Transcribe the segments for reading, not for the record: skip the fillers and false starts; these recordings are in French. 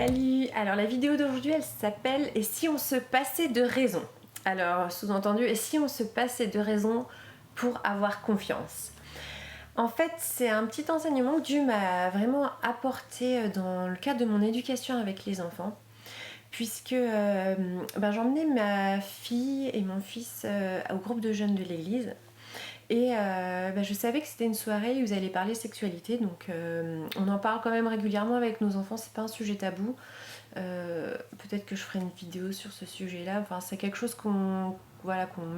Salut! Alors la vidéo d'aujourd'hui elle s'appelle "Et si on se passait de raison?" Alors sous-entendu, et si on se passait de raison pour avoir confiance? En fait, c'est un petit enseignement que Dieu m'a vraiment apporté dans le cadre de mon éducation avec les enfants, puisque j'emmenais ma fille et mon fils au groupe de jeunes de l'église. Et je savais que c'était une soirée où ils allaient parler sexualité, donc on en parle quand même régulièrement avec nos enfants, c'est pas un sujet tabou. Peut-être que je ferai une vidéo sur ce sujet-là, enfin c'est quelque chose qu'on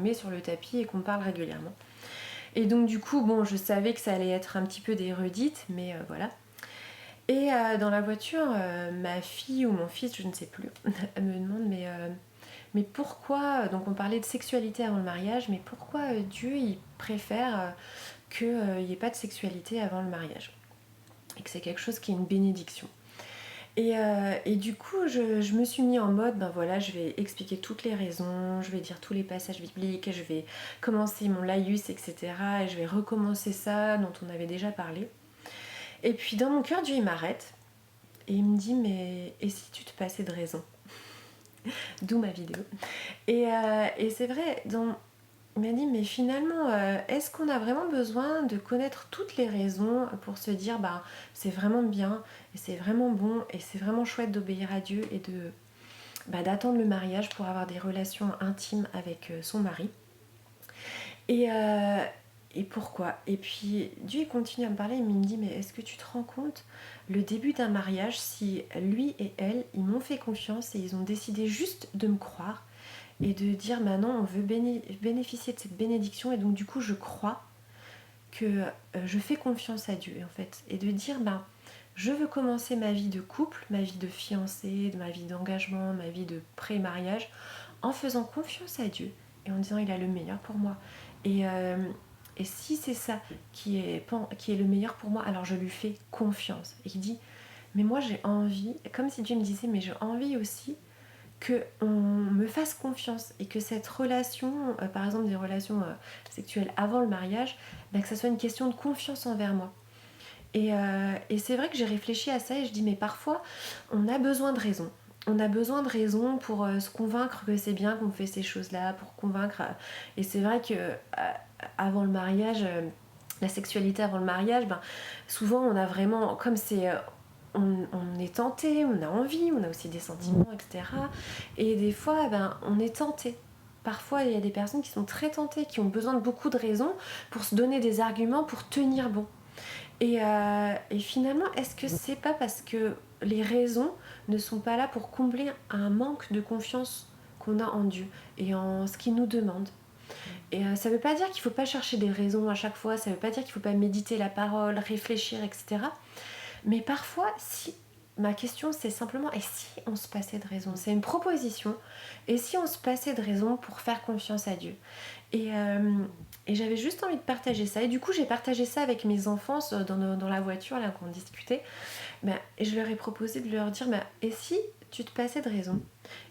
met sur le tapis et qu'on parle régulièrement. Et donc du coup, bon, je savais que ça allait être un petit peu des redites, mais voilà. Et dans la voiture, ma fille ou mon fils, je ne sais plus, elle me demande mais pourquoi, donc on parlait de sexualité avant le mariage, mais pourquoi Dieu il préfère qu'il n'y ait pas de sexualité avant le mariage? Et que c'est quelque chose qui est une bénédiction. Et du coup, je me suis mis en mode, je vais expliquer toutes les raisons, je vais dire tous les passages bibliques, je vais commencer mon laïus, etc. Et je vais recommencer ça dont on avait déjà parlé. Et puis dans mon cœur, Dieu il m'arrête et il me dit, mais et si tu te passais de raison? D'où ma vidéo. Et c'est vrai, il m'a dit, mais finalement, est-ce qu'on a vraiment besoin de connaître toutes les raisons pour se dire, c'est vraiment bien, et c'est vraiment bon, et c'est vraiment chouette d'obéir à Dieu et d'attendre le mariage pour avoir des relations intimes avec son mari. Et pourquoi? Et puis Dieu il continue à me parler, il me dit, mais est-ce que tu te rends compte le début d'un mariage, si lui et elle, ils m'ont fait confiance et ils ont décidé juste de me croire et de dire maintenant on veut bénéficier de cette bénédiction, et donc du coup je crois que je fais confiance à Dieu en fait, et de dire je veux commencer ma vie de couple, ma vie de fiancée, ma vie d'engagement, ma vie de pré-mariage en faisant confiance à Dieu et en disant il a le meilleur pour moi, et si c'est ça qui est le meilleur pour moi, alors je lui fais confiance. Et il dit mais moi j'ai envie, comme si Dieu me disait mais j'ai envie aussi qu'on me fasse confiance, et que cette relation, par exemple des relations sexuelles avant le mariage, que ça soit une question de confiance envers moi. Et c'est vrai que j'ai réfléchi à ça et je dis mais parfois on a besoin de raison. On a besoin de raison pour se convaincre que c'est bien qu'on fait ces choses-là, pour convaincre. Et c'est vrai que avant le mariage, la sexualité avant le mariage, souvent on a vraiment, comme c'est on est tenté, on a envie, on a aussi des sentiments, etc. Et des fois, on est tenté. Parfois, il y a des personnes qui sont très tentées, qui ont besoin de beaucoup de raisons pour se donner des arguments pour tenir bon. Et finalement, est-ce que c'est pas parce que les raisons ne sont pas là pour combler un manque de confiance qu'on a en Dieu et en ce qu'il nous demande? Et ça veut pas dire qu'il faut pas chercher des raisons à chaque fois, ça veut pas dire qu'il faut pas méditer la parole, réfléchir, etc. Mais parfois, si ma question c'est simplement, et si on se passait de raison? C'est une proposition. Et si on se passait de raison pour faire confiance à Dieu? Et j'avais juste envie de partager ça. Et du coup, j'ai partagé ça avec mes enfants dans la voiture, là, qu'on discutait. Et je leur ai proposé de leur dire, et si tu te passais de raison?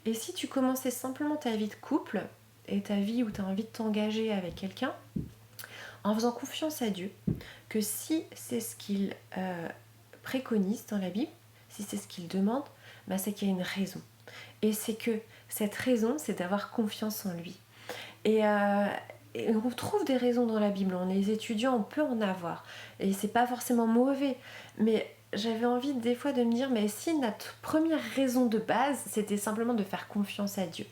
Et si tu commençais simplement ta vie de couple, et ta vie où tu as envie de t'engager avec quelqu'un, en faisant confiance à Dieu, que si c'est ce qu'il préconise dans la Bible, si c'est ce qu'il demande, c'est qu'il y a une raison. Et c'est que cette raison, c'est d'avoir confiance en lui. Et on trouve des raisons dans la Bible, on est étudiants, on peut en avoir. Et c'est pas forcément mauvais. Mais j'avais envie des fois de me dire, mais si notre première raison de base, c'était simplement de faire confiance à Dieu.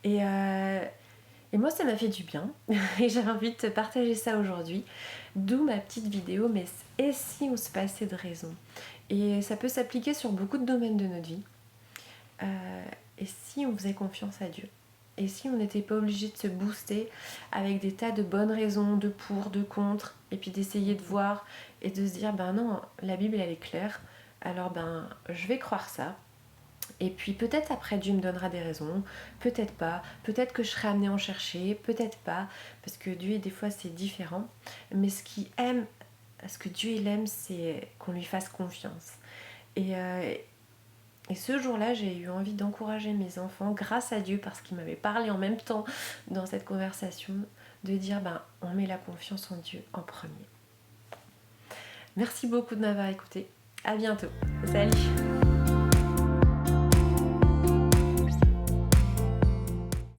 Et moi, ça m'a fait du bien. Et j'avais envie de te partager ça aujourd'hui. D'où ma petite vidéo, mais et si on se passait de raison? Et ça peut s'appliquer sur beaucoup de domaines de notre vie. Et si on faisait confiance à Dieu? Et si on n'était pas obligé de se booster avec des tas de bonnes raisons, de pour, de contre, et puis d'essayer de voir et de se dire, non, la Bible elle est claire, alors je vais croire ça. Et puis peut-être après Dieu me donnera des raisons, peut-être pas, peut-être que je serai amenée à en chercher, peut-être pas, parce que Dieu des fois c'est différent. Mais ce que Dieu il aime, c'est qu'on lui fasse confiance. Et ce jour-là, j'ai eu envie d'encourager mes enfants, grâce à Dieu, parce qu'il m'avait parlé en même temps dans cette conversation, de dire on met la confiance en Dieu en premier. Merci beaucoup de m'avoir écouté. À bientôt. Salut.